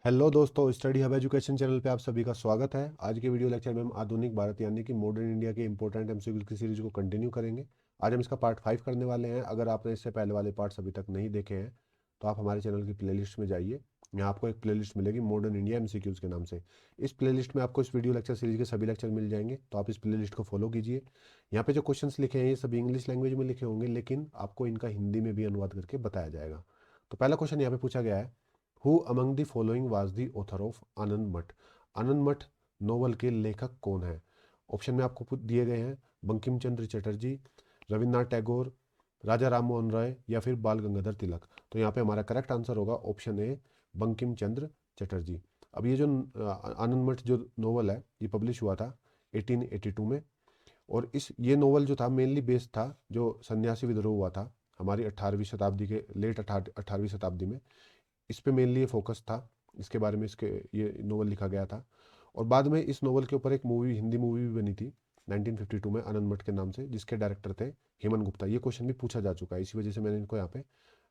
Hello दोस्तों, study hub education channel पे आप सभी का स्वागत है। आज के वीडियो लेक्चर में हम आधुनिक भारत यानी कि मॉडर्न इंडिया के इंपॉर्टेंट एमसीक्यू की सीरीज को कंटिन्यू करेंगे। आज हम इसका पार्ट 5 करने वाले हैं। अगर आपने इससे पहले वाले पार्ट्स अभी तक नहीं देखे हैं तो आप हमारे चैनल की प्लेलिस्ट में जाइए। यहाँ आपको एक प्लेलिस्ट मिलेगी मॉडर्न इंडिया एमसीक्यूज के नाम से। इस प्लेलिस्ट में आपको इस वीडियो लेक्चर सीरीज के सभी लेक्चर मिल जाएंगे, तो आप इस प्लेलिस्ट को फॉलो कीजिए। यहाँ पे जो क्वेश्चन लिखे हैं ये सभी इंग्लिश लैंग्वेज में लिखे होंगे, लेकिन आपको इनका हिंदी में भी अनुवाद करके बताया जाएगा। तो पहला क्वेश्चन यहाँ पे पूछा गया है, who among the following was the author of Anand Math. Anand मठ नोवेल के लेखक कौन है? ऑप्शन में आपको दिए गए हैं बंकिम चंद्र चटर्जी, रविन्द्रनाथ टैगोर, राजा राम मोहन राय या फिर बाल गंगाधर तिलक। तो यहाँ पे हमारा करेक्ट आंसर होगा ऑप्शन ए, बंकिम चंद्र चटर्जी। अब ये जो आनंद मठ जो नोवेल है ये पब्लिश हुआ था 1882 में। और इस ये नोवेल जो था मेनली बेस्ड था जो सन्यासी विद्रोह हुआ था हमारी 18वीं शताब्दी के लेट 18वीं शताब्दी में। इस पे मेनली ये फोकस था, इसके बारे में इसके ये नोवेल लिखा गया था। और बाद में इस नोवेल के ऊपर एक मूवी, हिंदी मूवी भी बनी थी 1952 में आनंद मठ के नाम से, जिसके डायरेक्टर थे हेमंत गुप्ता। ये क्वेश्चन भी पूछा जा चुका है, इसी वजह से मैंने इनको यहाँ पे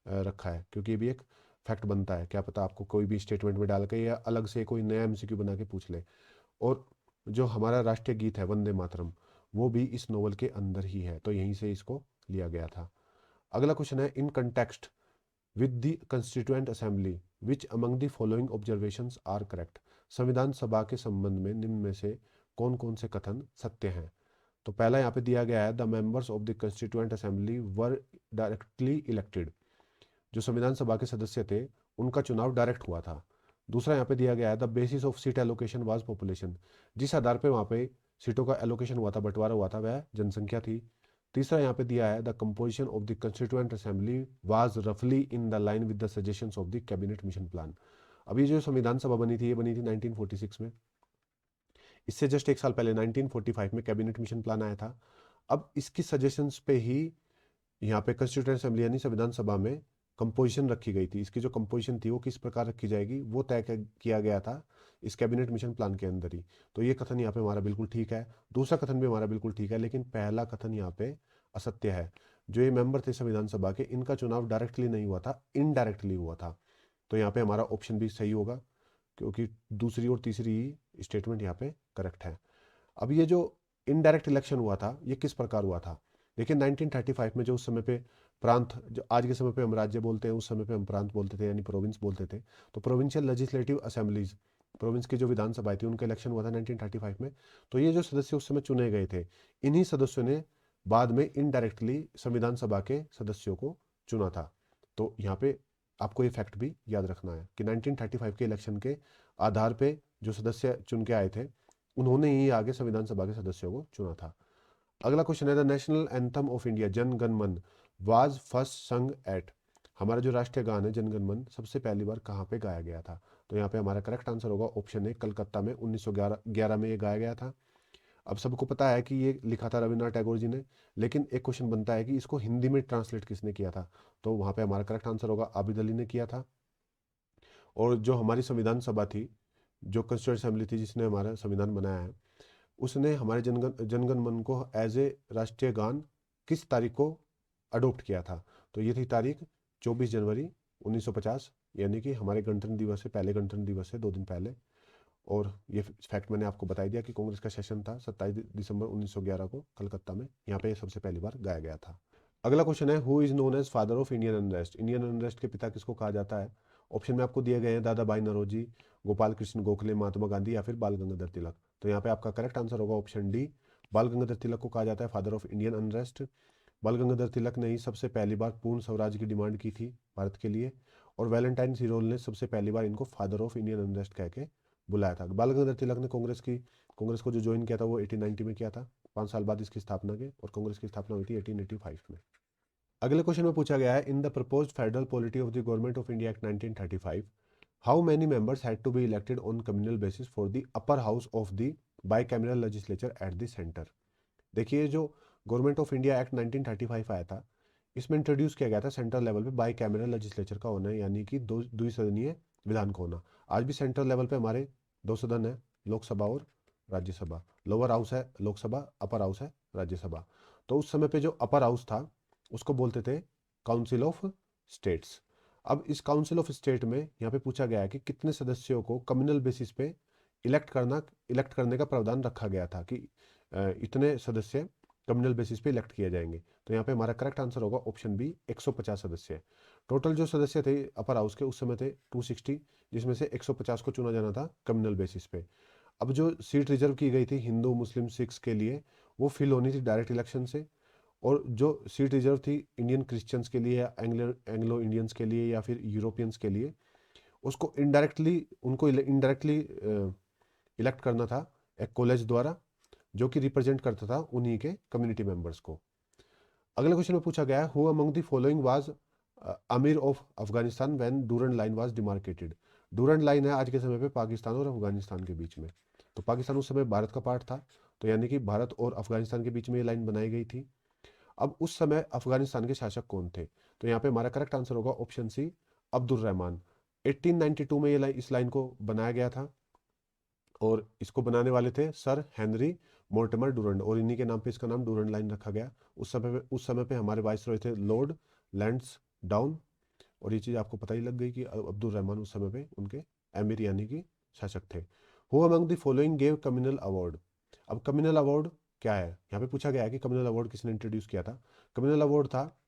रखा है, क्योंकि ये भी एक फैक्ट बनता है। क्या पता आपको कोई भी स्टेटमेंट में डाल के या अलग से कोई नया एमसीक्यू बना के पूछ ले। और जो हमारा राष्ट्रीय गीत है वंदे मातरम, वो भी इस नोवेल के अंदर ही है, तो यहीं से इसको लिया गया था। अगला क्वेश्चन है, in context with the constituent assembly which among the following observations are correct. संविधान सभा के संबंध में निम्न में से कौन कौन से कथन सत्य हैं? तो पहला यहाँ पे दिया गया है, the members of the constituent assembly were directly elected. जो संविधान सभा के सदस्य थे उनका चुनाव डायरेक्ट हुआ था। दूसरा यहाँ पे दिया गया है, the basis of seat allocation was population. जिस आधार पे वहाँ पे सीटों का एलोकेशन हुआ था, बंटवारा हुआ था, वह जनसंख्या थी। तीसरा यहाँ पे दिया है, the composition of the constituent assembly was रफली in the line with the suggestions of the cabinet mission plan. अभी जो संविधान सभा बनी थी ये बनी थी 1946 में। इससे जस्ट एक साल पहले 1945 में कैबिनेट मिशन प्लान आया था। अब इसकी सजेशंस पे ही यहाँ पे कंस्टिट्यूएंट असेंबली यानी संविधान सभा में कंपोजिशन रखी गई थी। इसकी जो कंपोजिशन थी वो किस प्रकार रखी जाएगी वो तय किया गया था इस कैबिनेट मिशन प्लान के अंदर ही। तो ये कथन यहाँ पे हमारा बिल्कुल ठीक है। दूसरा कथन भी हमारा बिल्कुल ठीक है, लेकिन पहला कथन यहाँ पे असत्य है। जो ये मेंबर थे संविधान सभा के, इनका चुनाव डायरेक्टली नहीं हुआ था, इनडायरेक्टली हुआ था। तो यहाँ पे हमारा ऑप्शन भी सही होगा, क्योंकि दूसरी और तीसरी स्टेटमेंट यहाँ पे करेक्ट है। अब ये जो इनडायरेक्ट इलेक्शन हुआ था ये किस प्रकार हुआ था? देखिए 1935 में जो उस समय पे प्रांत, जो आज के समय पे हम राज्य बोलते हैं, उस समय पे हम प्रांत बोलते थे यानी प्रोविंस बोलते थे। तो प्रोविंशियल लेजिस्लेटिव असेंबलीज, प्रोविंस की जो विधानसभाएं थी उनका इलेक्शन हुआ था 1935 में। तो ये जो सदस्य उस समय चुने गए थे, इन्हीं सदस्यों ने बाद में इनडायरेक्टली संविधान सभा के सदस्यों को चुना था। तो यहाँ पे आपको ये फैक्ट भी याद रखना है कि 1935 के इलेक्शन के आधार पे जो सदस्य चुन के आए थे उन्होंने ही आगे संविधान सभा के सदस्यों को चुना था। अगला क्वेश्चन है, the national anthem of India Jana Gana मन वाज फर्स्ट संग एट। हमारा जो राष्ट्रीय गान है जन गण मन सबसे पहली बार कहाँ पे गाया गया था? तो यहाँ पे हमारा करेक्ट आंसर होगा ऑप्शन ए, कलकत्ता में 1911 में ये गाया गया था। अब सबको पता है कि ये लिखा था रविन्द्रनाथ टैगोर जी ने, लेकिन एक क्वेश्चन बनता है कि इसको हिंदी में ट्रांसलेट किसने किया था? तो वहाँ पे हमारा करेक्ट आंसर होगा आबिद अली ने किया था। और जो हमारी संविधान सभा थी, जो कंस्टिट्यूएंट असेंबली थी जिसने हमारा संविधान बनाया है, उसने हमारे जनगण मन को एज ए राष्ट्रीय गान किस तारीख को अडोप्ट किया था? तो ये थी तारीख 24 जनवरी 1950, यानी कि हमारे गणतंत्र दिवस से पहले, गणतंत्र दिवस से 2 दिन पहले। और ये फैक्ट मैंने आपको बता दिया कि कांग्रेस का सेशन था 27 दिसंबर 1911 को कलकत्ता में, यहाँ पे सबसे पहली बार गाया गया था। अगला क्वेश्चन है, who is known as father of Indian unrest. Indian unrest के पिता किसको कहा जाता है? ऑप्शन में आपको दिए गए हैं, दादा भाई नौरोजी, गोपाल कृष्ण गोखले, महात्मा गांधी या फिर बाल गंगाधर तिलक। तो यहाँ पे आपका करेक्ट आंसर होगा ऑप्शन डी, बाल गंगाधर तिलक को कहा जाता है फादर ऑफ इंडियन अनरेस्ट। बाल गंगाधर तिलक ने ही सबसे पहली बार पूर्ण स्वराज की डिमांड की थी भारत के लिए। और वैलेंटाइन सिरोल ने सबसे पहली बार इनको फादर ऑफ इंडियन अनरेस्ट कह के बुलाया था। बाल गंगाधर तिलक ने कांग्रेस को जो ज्वाइन किया था वो 1890 में किया था, 5 साल बाद इसकी स्थापना के, और कांग्रेस की स्थापना हुई थी 1885 में। अगले क्वेश्चन में पूछा गया है, in the proposed federal polity of the government of India act 1935 how many members had to be elected on communal basis for the upper house of the bicameral legislature at the centre. देखिए जो government of India act 1935 आया था, इसमें introduce किया गया था central level पे bicameral legislature का होना, यानी कि द्विसदनीय विधान का होना। आज भी सेंट्रल लेवल पे हमारे 2 सदन है, लोकसभा और राज्यसभा। लोअर हाउस है लोकसभा, अपर हाउस है राज्यसभा। तो उस समय पे जो अपर हाउस था उसको बोलते थे काउंसिल ऑफ स्टेट्स। अब इस काउंसिल ऑफ स्टेट में यहाँ पे पूछा गया है कि कितने सदस्यों को कम्युनल बेसिस पे इलेक्ट करने का प्रावधान रखा गया था कि इतने सदस्य कम्युनल बेसिस पे इलेक्ट किए जाएंगे। तो यहाँ पे हमारा करेक्ट आंसर होगा ऑप्शन बी, 150 सदस्य। टोटल जो सदस्य थे अपर हाउस के उस समय थे 260, जिसमें से 150 को चुना जाना था कम्युनल बेसिस पे। अब जो सीट रिजर्व की गई थी हिंदू मुस्लिम सिख्स के लिए, वो फिल होनी थी डायरेक्ट इलेक्शन से। और जो सीट रिजर्व थी इंडियन क्रिश्चियंस के लिए या एंग्लो इंडियंस के लिए या फिर यूरोपियंस के लिए, उसको इनडायरेक्टली इलेक्ट करना था एक कॉलेज द्वारा, जो कि रिप्रेजेंट करता था उन्हीं के कम्युनिटी मेंबर्स को। अगले क्वेश्चन में पूछा गया है who among the following was amir of Afghanistan when Durand line was demarcated. Durand line है आज के समय पे पाकिस्तान और अफगानिस्तान के बीच में। तो पाकिस्तान उस समय भारत का पार्ट था, तो यानी कि भारत और अफगानिस्तान के बीच में ये लाइन बनाई गई थी। अब उस समय अफगानिस्तान के शासक कौन थे? तो यहाँ पे हमारा करेक्ट आंसर होगा ऑप्शन सी, अब्दुल रहमान। 1892 में ये इस लाइन को बनाया गया था और इसको बनाने वाले थे सर हेनरी मोर्टिमर डूरंड, और इन्हीं के नाम पे इसका नाम डूरंड लाइन रखा गया। उस समय पे हमारे वाइसरॉय थे लॉर्ड लैंड्स डाउन, और ये चीज़ आपको पता ही लग गई कि अब्दुल रहमान उस समय पे उनके एमिर यानी कि शासक थे। Who among the following gave communal award. अब कम्युनल अवार्ड क्या है? यहाँ पे पूछा गया है कि कम्युनल अवार्ड किसने इंट्रोड्यूस किया था। कम्युनल अवार्ड था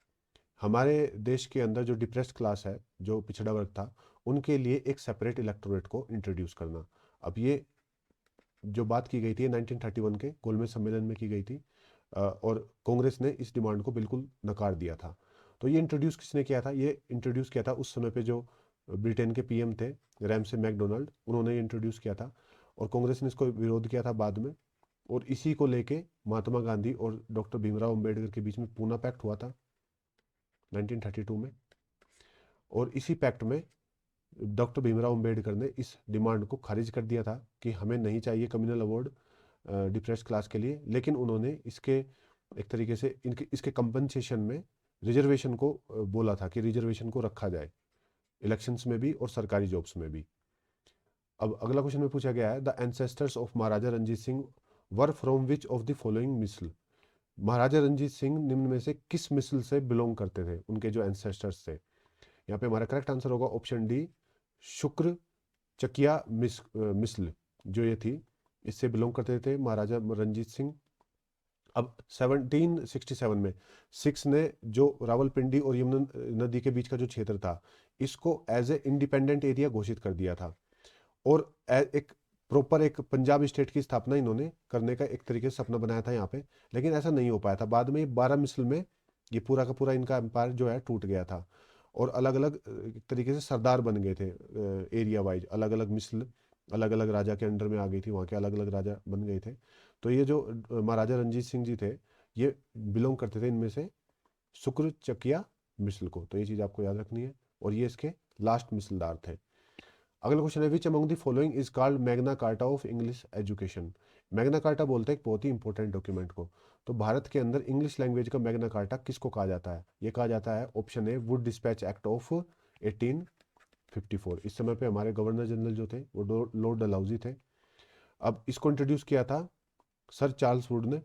हमारे देश के अंदर जो डिप्रेस्ड क्लास है, जो पिछड़ा वर्ग था, उनके लिए एक सेपरेट इलेक्टोरेट को इंट्रोड्यूस करना। अब ये जो बात की गई थी 1931 के गोलमेज सम्मेलन में की गई थी, और कांग्रेस ने इस डिमांड को बिल्कुल नकार दिया था। तो ये इंट्रोड्यूस किसने किया था? ये इंट्रोड्यूस किया था उस समय पे जो ब्रिटेन के पीएम थे रैमसे मैकडोनाल्ड, उन्होंने ये इंट्रोड्यूस किया था और कांग्रेस ने इसको विरोध किया था बाद में। और इसी को लेके महात्मा गांधी और डॉक्टर भीमराव अंबेडकर के बीच में पूना पैक्ट हुआ था 1932 में। और इसी पैक्ट में डॉक्टर भीमराव अंबेडकर ने इस डिमांड को खारिज कर दिया था कि हमें नहीं चाहिए कम्युनल अवार्ड डिप्रेस्ड क्लास के लिए, लेकिन उन्होंने इसके एक तरीके से इसके कंपनसेशन में रिजर्वेशन को बोला था कि रिजर्वेशन को रखा जाए इलेक्शंस में भी और सरकारी जॉब्स में भी। अब अगला क्वेश्चन में पूछा गया है the ancestors of Maharaja Ranjit Singh were from which of the following misl. Maharaja Ranjit Singh निम्न में से किस मिसल से बिलोंग करते थे, उनके जो एंसेस्टर्स थे? यहाँ पे हमारा करेक्ट आंसर होगा ऑप्शन डी, शुक्र चकिया मिसल जो ये थी, इससे बिलोंग करते थे महाराजा रंजीत सिंह। अब 1767 में सिक्स ने जो रावलपिंडी और यमुना नदी के बीच का जो क्षेत्र था, इसको एज ए इंडिपेंडेंट एरिया घोषित कर दिया था और एक प्रॉपर एक पंजाब स्टेट की स्थापना इन्होंने करने का एक तरीके से सपना बनाया था यहाँ पे, लेकिन ऐसा नहीं हो पाया था। बाद में ये 12 मिसल में ये पूरा का पूरा इनका एम्पायर जो है टूट गया था और अलग अलग तरीके से सरदार बन गए थे एरिया वाइज। अलग अलग मिसल अलग अलग राजा के अंडर में आ गई थी, वहाँ के अलग अलग राजा बन गए थे। तो ये जो महाराजा रंजीत सिंह जी थे, ये बिलोंग करते थे इनमें से शुक्र चकिया मिसल को। तो ये चीज़ आपको याद रखनी है और ये इसके लास्ट मिसलदार थे। अगला क्वेश्चन है which among the following is called Magna carta of English education. Magna carta बोलते हैं एक बहुत ही इंपॉर्टेंट डॉक्यूमेंट को। तो भारत के अंदर इंग्लिश लैंग्वेज का मैग्ना कार्टा किसको कहा जाता है? ये कहा जाता है option A Wood dispatch act of 1854। इस समय पे हमारे गवर्नर जनरल जो थे वो लॉर्ड डलहौजी थे। अब इसको इंट्रोड्यूस किया था सर चार्ल्स वुड ने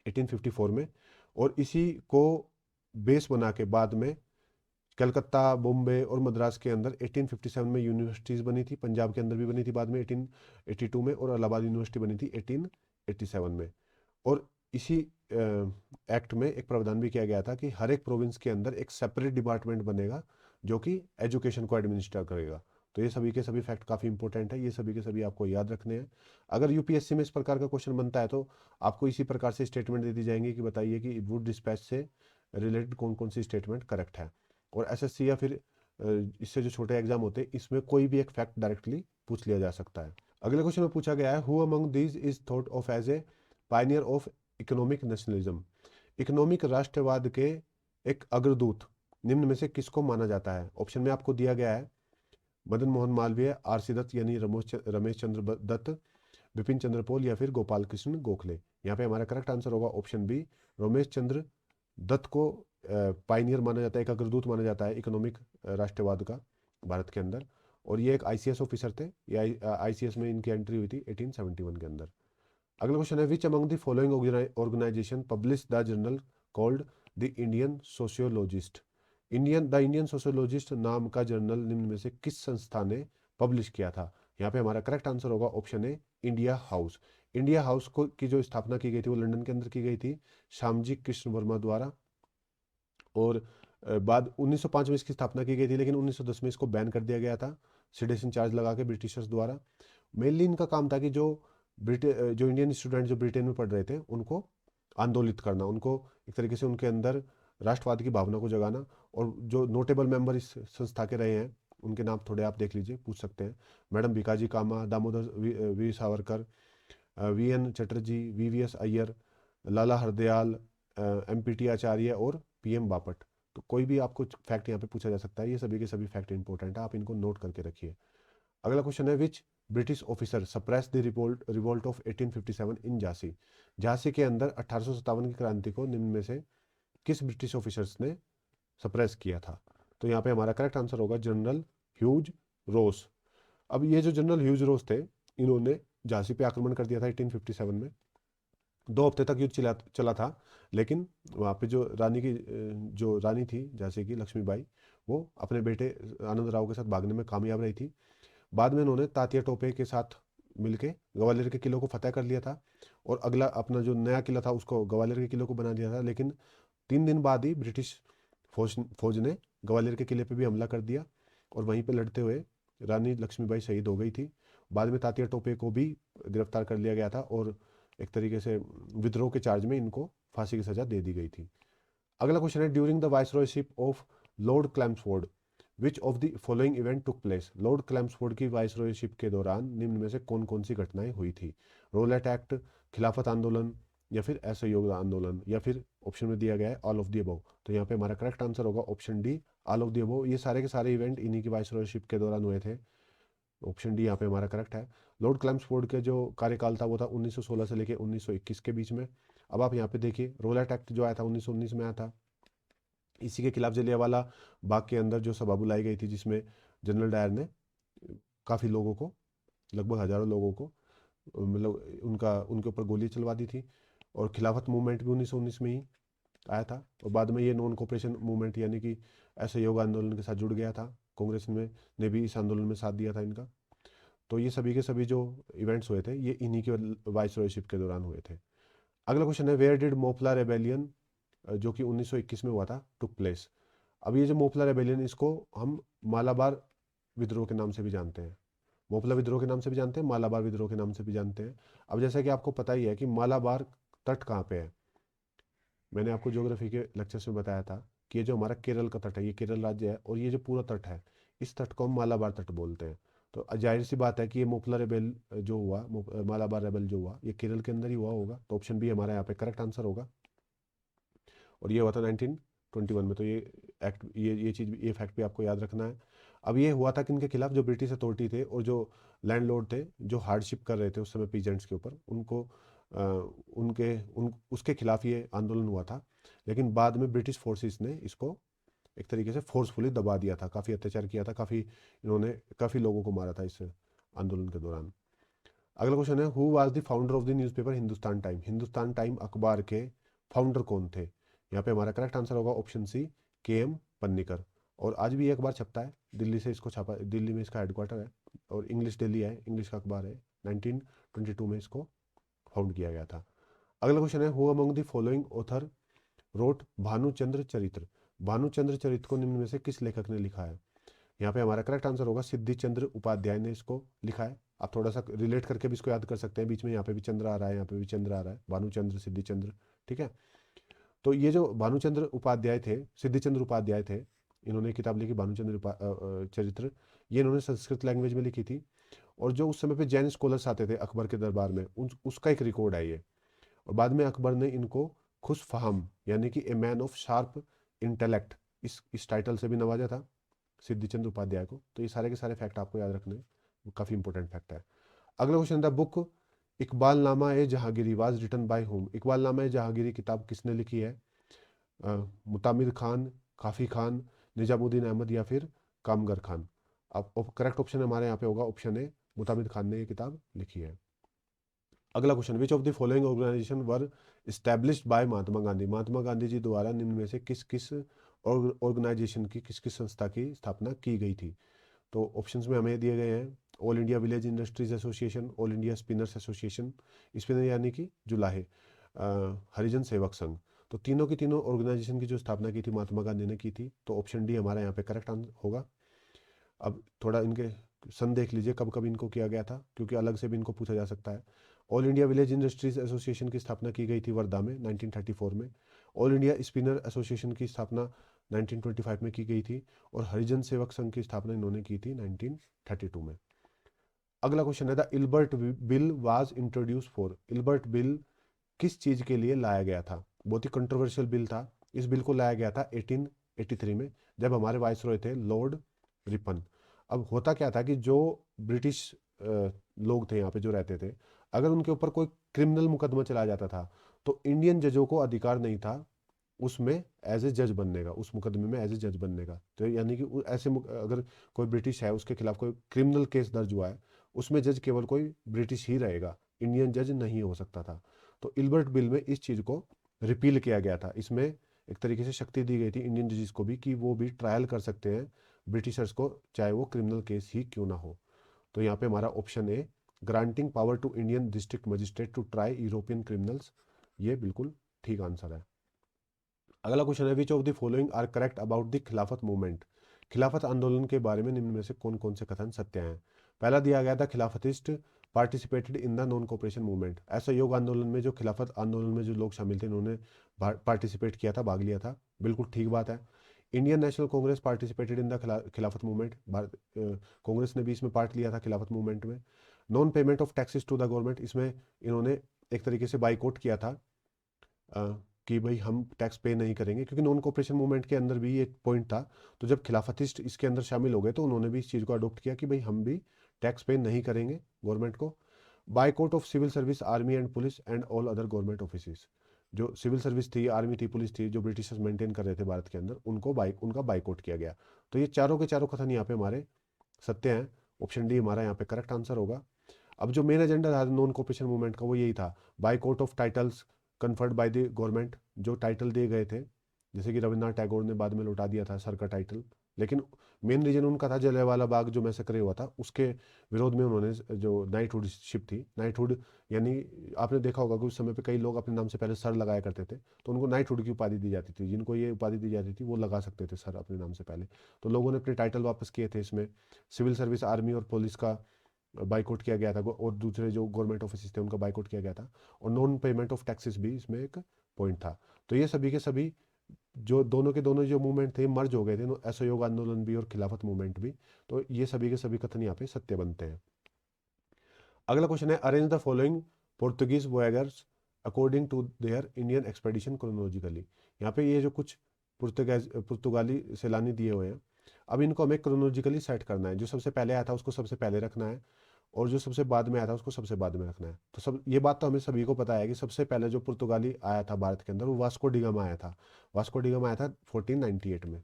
1854 में, और इसी को बेस बना के बाद में कलकत्ता, बॉम्बे और मद्रास के अंदर 1857 में यूनिवर्सिटीज़ बनी थी। पंजाब के अंदर भी बनी थी बाद में 1882 में, और इलाहाबाद यूनिवर्सिटी बनी थी 1887 में। और इसी एक्ट में एक प्रावधान भी किया गया था कि हर एक प्रोविंस के अंदर एक सेपरेट डिपार्टमेंट बनेगा जो कि एजुकेशन को एडमिनिस्टर करेगा। तो ये सभी के सभी फैक्ट काफ़ी इंपॉर्टेंट है, ये सभी के सभी आपको याद रखने हैं। अगर यूपीएससी में इस प्रकार का क्वेश्चन बनता है तो आपको इसी प्रकार से स्टेटमेंट दे दी जाएंगी कि बताइए कि वुड डिस्पैच से रिलेटेड कौन कौन सी स्टेटमेंट करेक्ट है। और एसएससी या फिर इससे जो छोटे एग्जाम होते हैं इसमें कोई भी एक फैक्ट डायरेक्टली पूछ लिया जा सकता है। अगले क्वेश्चन में पूछा गया है who among these is thought of as a pioneer of economic nationalism. Economic राष्ट्रवाद के एक अग्रदूत निम्न में से किसको माना जाता है? ऑप्शन में आपको दिया गया है मदन मोहन मालवीय, आरसी दत्त यानी रमेश चंद्र दत्त, बिपिन चंद्र पॉल या फिर गोपाल कृष्ण गोखले। यहाँ पे हमारा करेक्ट आंसर होगा ऑप्शन बी, रमेश चंद्र दत्त को पाइनियर माना जाता है, एक अग्रदूत माना जाता है इकोनॉमिक राष्ट्रवाद का भारत के अंदर। और ये एक आईसीएस ऑफिसर थे, ये आईसीएस में इनकी एंट्री हुई थी 1871 के अंदर। अगला क्वेश्चन है which among the following organisation publish the journal called the Indian sociologist. The Indian sociologist नाम का जर्नल निम्न में से किस संस्था ने पब्लिश किया था? यहाँ पे हमारा करेक्ट आंसर होगा option A India house. India house को की जो स्थापना की गई थी वो लंदन के अंदर की गई थी श्यामजी कृष्ण वर्मा द्वारा। और बाद 1905 में इसकी स्थापना की गई थी, लेकिन 1910 में इसको बैन कर दिया गया था सिडेशन चार्ज लगा के ब्रिटिशर्स द्वारा। मेनली इनका काम था कि जो इंडियन स्टूडेंट जो ब्रिटेन में पढ़ रहे थे उनको आंदोलित करना, उनको एक तरीके से उनके अंदर राष्ट्रवाद की भावना को जगाना। और जो नोटेबल मेंबर इस संस्था के रहे हैं उनके नाम थोड़े आप देख लीजिए, पूछ सकते हैं। मैडम भिकाजी कामा, दामोदर वीर सावरकर, वीएन चटर्जी, वीवीएस अय्यर, लाला हरदयाल, एमपीटी आचार्य और पीएम बापट। तो कोई भी आपको फैक्ट यहाँ पे पूछा जा सकता है, ये सभी के सभी फैक्ट इंपॉर्टेंट है, आप इनको नोट करके रखिए। अगला क्वेश्चन है विच British officer suppress the revolt of 1857 इन झांसी? झांसी के अंदर 1857 की क्रांति को निम्न में से किस ब्रिटिश ऑफिसर्स ने सप्रेस किया था? तो यहाँ पे हमारा करेक्ट आंसर होगा जनरल ह्यूज रोस। अब ये जो जनरल ह्यूज रोस थे, इन्होंने झांसी पे आक्रमण कर दिया था 1857 में। 2 हफ्ते तक युद्ध चला था, लेकिन वहाँ पे जो रानी थी झांसी की, लक्ष्मीबाई, वो अपने बेटे आनंद राव के साथ भागने में कामयाब रही थी। बाद में उन्होंने तात्या टोपे के साथ मिलके ग्वालियर के किले को फतेह कर लिया था, और अगला अपना जो नया किला था उसको ग्वालियर के किले को बना दिया था। लेकिन 3 दिन बाद ही ब्रिटिश फौज ने ग्वालियर के किले पे भी हमला कर दिया, और वहीं पे लड़ते हुए रानी लक्ष्मीबाई शहीद हो गई थी। बाद में तात्या टोपे को भी गिरफ्तार कर लिया गया था, और एक तरीके से विद्रोह के चार्ज में इनको फांसी की सजा दे दी गई थी। अगला क्वेश्चन है during the viceroyship of Lord Chelmsford which of the following event took place? Lord Chelmsford की वाइसरॉयशिप के दौरान निम्न में से कौन कौन सी घटनाएं हुई थी? रोलेट एक्ट, खिलाफत आंदोलन, या फिर असहयोग आंदोलन, या फिर ऑप्शन में दिया गया है ऑल ऑफ द अबव। तो यहाँ पे हमारा करेक्ट आंसर होगा option D all of the above. ये सारे के सारे इवेंट इन्हीं की वाइसरॉयशिप के दौरान हुए थे। ऑप्शन डी यहाँ पे हमारा करेक्ट है। लॉर्ड क्लैम्सफोर्ड का जो कार्यकाल था वो था 1916 से लेकर 1921 के बीच में। अब आप यहाँ पे देखिए, रोलेट एक्ट जो आया था 1919 में आया था। इसी के खिलाफ जलियांवाला बाग के अंदर जो सभा बुलाई गई थी, जिसमें जनरल डायर ने काफ़ी लोगों को, लगभग हजारों लोगों को, मतलब उनके ऊपर गोली चलवा दी थी। और खिलाफत मूवमेंट भी 1919 में ही आया था, और बाद में ये नॉन कोऑपरेशन मूवमेंट यानी कि असहयोग आंदोलन के साथ जुड़ गया था। कांग्रेस ने भी इस आंदोलन में साथ दिया था इनका। तो ये सभी के सभी जो इवेंट्स हुए थे, ये इन्हीं के वाइसरॉयशिप के दौरान हुए थे। अगला क्वेश्चन है वेयर डिड मोपला रेबेलियन, जो कि 1921 में हुआ था, टुक प्लेस? अब ये जो मोपला रेबेलियन, इसको हम मालाबार विद्रोह के नाम से भी जानते हैं। मोपला विद्रोह के नाम से भी जानते हैं, मालाबार विद्रोह के नाम से भी जानते हैं। अब जैसा कि आपको पता ही है कि मालाबार तट कहाँ पे है, मैंने आपको ज्योग्राफी के लेक्चर्स में बताया था कि ये जो हमारा केरल का तट है, ये केरल राज्य है, और ये जो पूरा तट है, इस तट को हम मालाबार तट बोलते हैं। तो जाहिर सी बात है कि ये मोपला रेबेल जो हुआ, मालाबार रेबेल जो हुआ, ये केरल के अंदर ही हुआ होगा। तो ऑप्शन बी हमारा यहाँ पे करेक्ट आंसर होगा, और ये हुआ था 1921 में। तो ये फैक्ट भी आपको याद रखना है। अब ये हुआ था किनके खिलाफ? जो ब्रिटिश अथॉरिटी थे और जो लैंडलॉर्ड थे, जो हार्डशिप कर रहे थे उस समय पीजेंट्स के ऊपर, उसके खिलाफ ये आंदोलन हुआ था। लेकिन बाद में ब्रिटिश फोर्सेस ने इसको एक तरीके से फोर्सफुली दबा दिया था, काफ़ी अत्याचार किया था, इन्होंने काफ़ी लोगों को मारा था इस आंदोलन के दौरान। अगला क्वेश्चन है who was the founder of the newspaper Hindustan time? Hindustan time अखबार के फाउंडर कौन थे? यहाँ पे हमारा करेक्ट आंसर होगा ऑप्शन सी के.एम. पन्नीकर। और आज भी ये अखबार छपता है, दिल्ली से इसको छपा, दिल्ली में इसका हेडक्वार्टर है, और इंग्लिश डेली है, इंग्लिश का अखबार है। 1922 में इसको फाउंड किया गया था। अगला क्वेश्चन है who among the following author road Bhanuchandra चरित्र? भानुचंद्र चरित्र को निम्न में से किस लेखक ने लिखा है? यहाँ पे हमारा करेक्ट आंसर होगा सिद्धि चंद्र उपाध्याय ने इसको लिखा है। आप थोड़ा सा रिलेट करके भी इसको याद कर सकते हैं, बीच में यहाँ पे भी चंद्र आ रहा है, यहाँ पे भी चंद्र आ रहा है, भानुचंद्र सिद्धि चंद्र, ठीक है। तो ये जो भानुचंद्र उपाध्याय थे, सिद्धि चंद्र उपाध्याय थे, इन्होंने किताब लिखी भानुचंद्र चरित्र। ये इन्होंने संस्कृत लैंग्वेज में लिखी थी, और जो उस समय पे जैन स्कॉलर्स आते थे अकबर के दरबार में, उसका एक रिकॉर्ड है ये। और बाद में अकबर ने इनको खुश फहम यानी कि a man of sharp intellect, इस टाइटल से भी नवाजा था सिद्धि चंद्र उपाध्याय को। तो ये सारे के सारे फैक्ट आपको याद रखने हैं, काफ़ी इंपॉर्टेंट फैक्ट है। अगला question the book Iqbalnama e Jahangiri was written by whom? Iqbalnama e Jahangiri किताब किसने लिखी है? मुतामिर खान, काफ़ी खान, निजामुद्दीन अहमद, या फिर कामगर खान? अब करेक्ट ऑप्शन हमारे यहाँ पे होगा ऑप्शन ए, मुतामिर खान ने ये किताब लिखी है। अगला question which of the following organisation were established by Mahatma Gandhi? Mahatma Gandhi ji द्वारा निम्न में से किस किस ऑर्गेनाइजेशन की किस किस संस्था की स्थापना की गई थी? तो ऑप्शंस में हमें दिए गए हैं all India village industries association, all India spinners association, spinner यानी कि जुलाहे, हरिजन सेवक संघ। तो तीनों की तीनों ऑर्गेनाइजेशन की जो स्थापना की थी महात्मा गांधी ने की थी, तो ऑप्शन डी हमारा यहाँ पे करेक्ट होगा। अब थोड़ा इनके सन देख लीजिए कब कब इनको किया गया था, क्योंकि अलग से भी इनको पूछा जा सकता है। All India village industries association की स्थापना की गई थी वर्धा में 1934 में। ऑल इंडिया स्पिनर एसोसिएशन की स्थापना 1925 में की गई थी। और हरिजन सेवक संघ की स्थापना इन्होंने की थी 1932 में। अगला क्वेश्चन है the Ilbert bill was introduce for. Ilbert bill किस चीज के लिए लाया गया था? बहुत ही कंट्रोवर्शियल बिल था। इस बिल को लाया गया था 1883 में, जब हमारे वाइसरॉय थे लॉर्ड रिपन। अब होता क्या था कि जो ब्रिटिश लोग थे यहाँ पे जो रहते थे, अगर उनके ऊपर कोई क्रिमिनल मुकदमा चला जाता था, तो इंडियन जजों को अधिकार नहीं था उसमें एज ए जज बनने का, उस मुकदमे में एज ए जज बनने का। तो यानी कि ऐसे अगर कोई ब्रिटिश है उसके खिलाफ कोई क्रिमिनल केस दर्ज हुआ है, उसमें जज केवल कोई ब्रिटिश ही रहेगा, इंडियन जज नहीं हो सकता था। तो इल्बर्ट बिल में इस चीज़ को रिपील किया गया था। इसमें एक तरीके से शक्ति दी गई थी इंडियन जजेस को भी कि वो भी ट्रायल कर सकते हैं ब्रिटिशर्स को, चाहे वो क्रिमिनल केस ही क्यों ना हो। तो यहाँ पे हमारा option A, granting power to Indian district magistrate to try European criminals, ये बिल्कुल ठीक आंसर है। अगला क्वेश्चन है which of the following are correct about the Khilafat movement. Khilafat आंदोलन के बारे में निम्न में से कौन कौन से कथन सत्य हैं? पहला दिया गया था Khilafatist participated in the non cooperation movement. असहयोग आंदोलन में जो खिलाफत आंदोलन में जो लोग शामिल थे उन्होंने पार्टिसिपेट किया था, भाग लिया था, बिल्कुल ठीक बात है। Indian national Congress participated in the Khilafat movement, Congress ने भी इसमें पार्ट लिया था खिलाफत मूवमेंट में। Non payment of taxes to the government, इसमें इन्होंने एक तरीके से बाइकआउट किया था कि भाई हम टैक्स पे नहीं करेंगे, क्योंकि नॉन कोऑपरेशन मूवमेंट के अंदर भी एक पॉइंट था। तो जब खिलाफतिस्ट इसके अंदर शामिल हो गए तो उन्होंने भी इस चीज़ को अडोप्ट किया कि भाई हम भी टैक्स पे नहीं करेंगे गवर्नमेंट को। Boycott of civil service, army and police and all other government office, जो सिविल सर्विस थी, आर्मी थी, पुलिस थी, जो ब्रिटिशर्स मेंटेन कर रहे थे भारत के अंदर, उनका बाइकआउट किया गया। तो ये चारों के चारों कथन यहाँ पे हमारे सत्य हैं। ऑप्शन डी हमारा यहाँ पे करेक्ट आंसर होगा। अब जो मेन एजेंडा था नॉन कोऑपरेशन मूवमेंट का वो यही था, boycott of titles conferred by the government. जो टाइटल दिए गए थे, जैसे कि रविन्द्रनाथ टैगोर ने बाद में लौटा दिया था सर का टाइटल, लेकिन मेन रीजन उनका था जलियांवाला बाग जो मैसेकर हुआ था उसके विरोध में उन्होंने जो नाइटहुड शिप थी, नाइटहुड यानी आपने देखा होगा कि उस समय पे कई लोग अपने नाम से पहले सर लगाया करते थे, तो उनको नाइटहुड की उपाधि दी जाती थी। जिनको ये उपाधि दी जाती थी वो लगा सकते थे सर अपने नाम से पहले। तो लोगों ने अपने टाइटल वापस किए थे इसमें। सिविल सर्विस, आर्मी और पुलिस का बाइकआउट किया गया था, और दूसरे जो गवर्नमेंट ऑफिस थे उनका बाइकआउट किया गया था। और नॉन पेमेंट ऑफ टैक्सेस भी इसमें एक पॉइंट था। तो ये सभी के सभी जो दोनों के दोनों जो मूवमेंट थे मर्ज हो गए थे, असहयोग आंदोलन भी और खिलाफत मूवमेंट भी। तो ये सभी के सभी कथन यहाँ पे सत्य बनते हैं। अगला क्वेश्चन है arrange the following Portuguese voyagers according to their Indian expedition chronologically. यहाँ पे ये जो कुछ पुर्तगाली सैलानी दिए हुए हैं, अब इनको हमें क्रोनोलॉजिकली सेट करना है। जो सबसे पहले आया था उसको सबसे पहले रखना है, और जो सबसे बाद में आया था उसको सबसे बाद में रखना है। तो सब ये बात तो हमें सभी को पता है कि सबसे पहले जो पुर्तगाली आया था भारत के अंदर वो वास्को डिगामा आया था। वास्को डिगामा आया था 1498 में।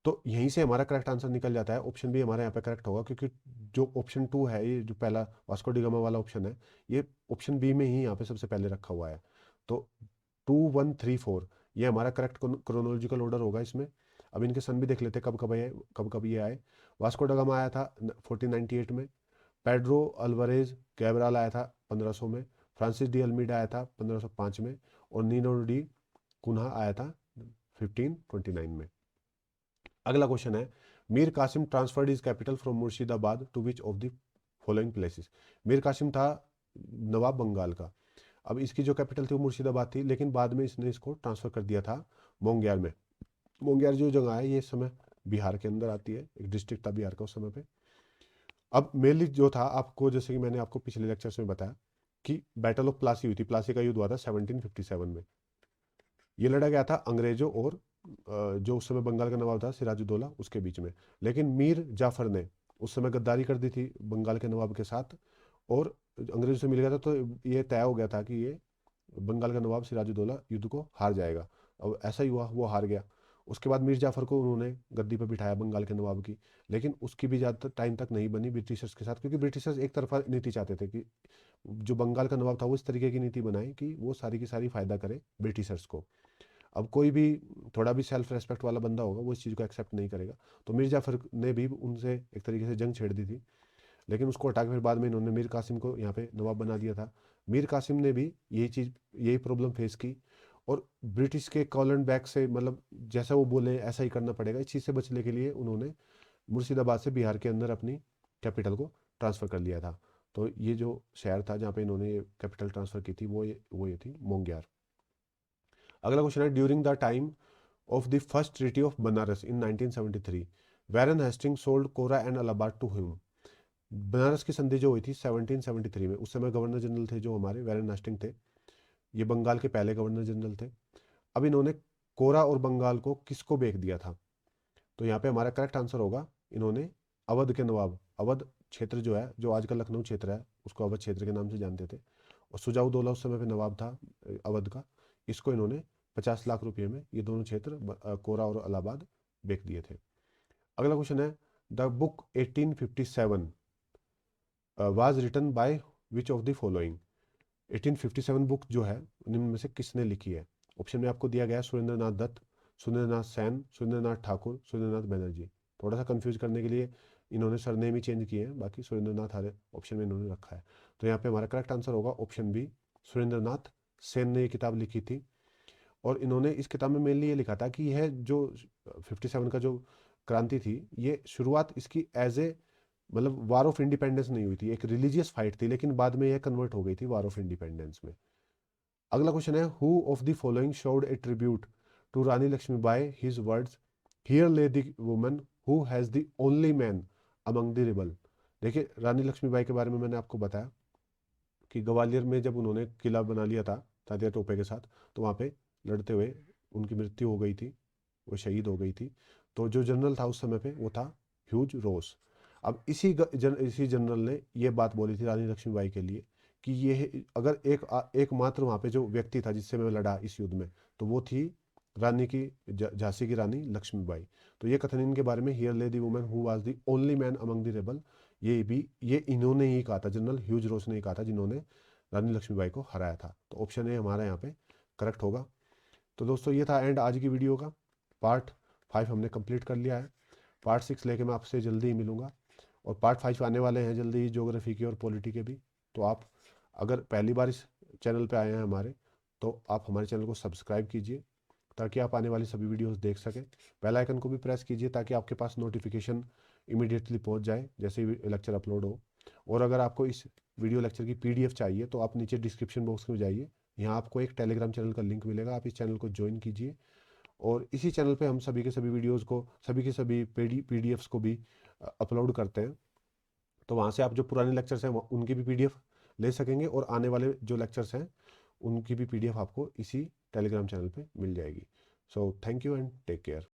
तो यहीं से हमारा करेक्ट आंसर निकल जाता है। ऑप्शन बी हमारा यहाँ पे करेक्ट होगा, क्योंकि जो ऑप्शन 2 है, ये जो पहला वास्को डिगामा वाला ऑप्शन है, ये ऑप्शन बी में ही यहाँ पे सबसे पहले रखा हुआ है। तो 2134 ये हमारा करेक्ट क्रोनोलॉजिकल ऑर्डर होगा इसमें। अब इनके सन भी देख लेते हैं कब कब ये आए। वास्को डिगामा आया था 1498 में। पेड्रो अल्वारेज कैब्राल आया था 1500 में। फ्रांसिस डी अल्मीडा आया था 1505 में। और नीनो डी कुन्हा आया था 1529 में। अगला क्वेश्चन है Mir Kasim transferred his capital from Murshidabad to which of the following places. Mir Kasim था नवाब बंगाल का। अब इसकी जो कैपिटल थी वो मुर्शिदाबाद थी, लेकिन बाद में इसने इसको ट्रांसफर कर दिया था मोंगियार में। मोंगियार जो जगह है ये इस समय बिहार के अंदर आती है, एक डिस्ट्रिक्ट था बिहार का उस समय पे। अब मेनली जो था आपको, जैसे कि मैंने आपको पिछले लेक्चर्स में बताया कि बैटल ऑफ प्लासी हुई थी, प्लासी का युद्ध हुआ था 1757 में। ये लड़ा गया था अंग्रेजों और जो उस समय बंगाल का नवाब था सिराजुद्दौला उसके बीच में। लेकिन मीर जाफर ने उस समय गद्दारी कर दी थी बंगाल के नवाब के साथ, और अंग्रेजों से मिल गया था। तो ये तय हो गया था कि ये बंगाल का नवाब सिराजुद्दौला युद्ध को हार जाएगा। अब ऐसा ही हुआ, वो हार गया। उसके बाद मीर जाफर को उन्होंने गद्दी पर बिठाया बंगाल के नवाब की, लेकिन उसकी भी ज़्यादा टाइम तक नहीं बनी ब्रिटिशर्स के साथ, क्योंकि ब्रिटिशर्स एक तरफा नीति चाहते थे कि जो बंगाल का नवाब था वो इस तरीके की नीति बनाए कि वो सारी की सारी फायदा करे ब्रिटिशर्स को। अब कोई भी थोड़ा भी सेल्फ रेस्पेक्ट वाला बंदा होगा वो इस चीज़ को एक्सेप्ट नहीं करेगा। तो मीर जाफ़र ने भी उनसे एक तरीके से जंग छेड़ दी थी, लेकिन उसको हटा के फिर बाद में इन्होंने मीर कासिम को यहाँ पे नवाब बना दिया था। मीर कासिम ने भी यही प्रॉब्लम फेस की, और ब्रिटिश के कॉलन बैक से, मतलब जैसा वो बोले ऐसा ही करना पड़ेगा, इस चीज़ से बचने के लिए उन्होंने मुर्शिदाबाद से बिहार के अंदर अपनी कैपिटल को ट्रांसफ़र कर लिया था। तो ये जो शहर था जहाँ पे इन्होंने ये कैपिटल ट्रांसफ़र की थी वो ये थी मोंगियार। अगला क्वेश्चन है, during the time of the first treaty of Banaras in 1973 Warren Hasting sold Kora and Allahabad to him. Banaras की संधि जो हुई थी 1773 में, उस समय गवर्नर जनरल थे जो हमारे वैरन हेस्टिंग थे, ये बंगाल के पहले गवर्नर जनरल थे। अब इन्होंने कोरा और बंगाल को किसको बेच दिया था? तो यहाँ पे हमारा करेक्ट आंसर होगा, इन्होंने अवध के नवाब, अवध क्षेत्र जो है, जो आज का लखनऊ क्षेत्र है, उसको अवध क्षेत्र के नाम से जानते थे, और सुजाउद्दौला उस समय पे नवाब था अवध का। इसको इन्होंने 50 लाख रुपये में ये दोनों क्षेत्र कोरा और इलाहाबाद बेच दिए थे। अगला क्वेश्चन है, the book 1857 was written by which of the following. 1857 book जो है निम्न में से किसने लिखी है? ऑप्शन में आपको दिया गया है सुरेंद्र नाथ दत्त, सुरेंद्र नाथ सैन, सुरेंद्र नाथ ठाकुर, सुरेंद्र नाथ बनर्जी। थोड़ा सा कंफ्यूज करने के लिए इन्होंने सरनेम ही चेंज किए हैं, बाकी सुरेंद्र नाथ हर ऑप्शन में इन्होंने रखा है। तो यहाँ पे हमारा करेक्ट आंसर होगा ऑप्शन बी, सुरेंद्र नाथ सेन ने ये किताब लिखी थी। और इन्होंने इस किताब में मेनली ये लिखा था कि यह जो 57 का जो क्रांति थी, ये शुरुआत इसकी एज ए, मतलब वार ऑफ इंडिपेंडेंस नहीं हुई थी, एक रिलीजियस फाइट थी, लेकिन बाद में यह कन्वर्ट हो गई थी वार ऑफ इंडिपेंडेंस में। अगला क्वेश्चन है, who of the following showed a tribute to Rani Lakshmibai his words, here lay the woman who has the only man among the rebel. देखिए, रानी लक्ष्मीबाई के बारे में मैंने आपको बताया कि ग्वालियर में जब उन्होंने किला बना लिया था तात्या टोपे के साथ, तो वहाँ पे लड़ते हुए उनकी मृत्यु हो गई थी, वो शहीद हो गई थी। तो जो जनरल था उस समय पे वो था ह्यूज रोस। अब इसी जनरल ने ये बात बोली थी रानी लक्ष्मीबाई के लिए कि ये अगर एकमात्र वहाँ पे जो व्यक्ति था जिससे मैं लड़ा इस युद्ध में, तो वो थी रानी की झांसी की रानी लक्ष्मीबाई। तो ये कथन इनके बारे में, here lay the woman who was the only man among the rebel, ये इन्होंने ही कहा था, जनरल ह्यूज रोस ने ही कहा था, जिन्होंने रानी लक्ष्मीबाई को हराया था। तो ऑप्शन ए हमारा यहाँ पे करेक्ट होगा। तो दोस्तों ये था एंड आज की वीडियो का। पार्ट 5 हमने कंप्लीट कर लिया है। पार्ट 6 लेके मैं आपसे जल्दी ही मिलूंगा, और पार्ट 5 आने वाले हैं जल्दी ही, ज्योग्राफी के और पॉलिटी के भी। तो आप अगर पहली बार इस चैनल पे आए हैं हमारे, तो आप हमारे चैनल को सब्सक्राइब कीजिए ताकि आप आने वाली सभी वीडियोस देख सकें। बेल आइकन को भी प्रेस कीजिए ताकि आपके पास नोटिफिकेशन इमीडिएटली पहुंच जाए जैसे ही लेक्चर अपलोड हो। और अगर आपको इस वीडियो लेक्चर की पीडीएफ चाहिए तो आप नीचे डिस्क्रिप्शन बॉक्स में जाइए, यहाँ आपको एक टेलीग्राम चैनल का लिंक मिलेगा, आप इस चैनल को ज्वाइन कीजिए। और इसी चैनल पे हम सभी के सभी वीडियोज़ को, सभी के सभी पीडीएफ्स को भी अपलोड करते हैं। तो वहाँ से आप जो पुराने लेक्चर्स हैं उनकी भी पीडीएफ ले सकेंगे, और आने वाले जो लेक्चर्स हैं उनकी भी पीडीएफ आपको इसी टेलीग्राम चैनल पे मिल जाएगी। So thank you and take care.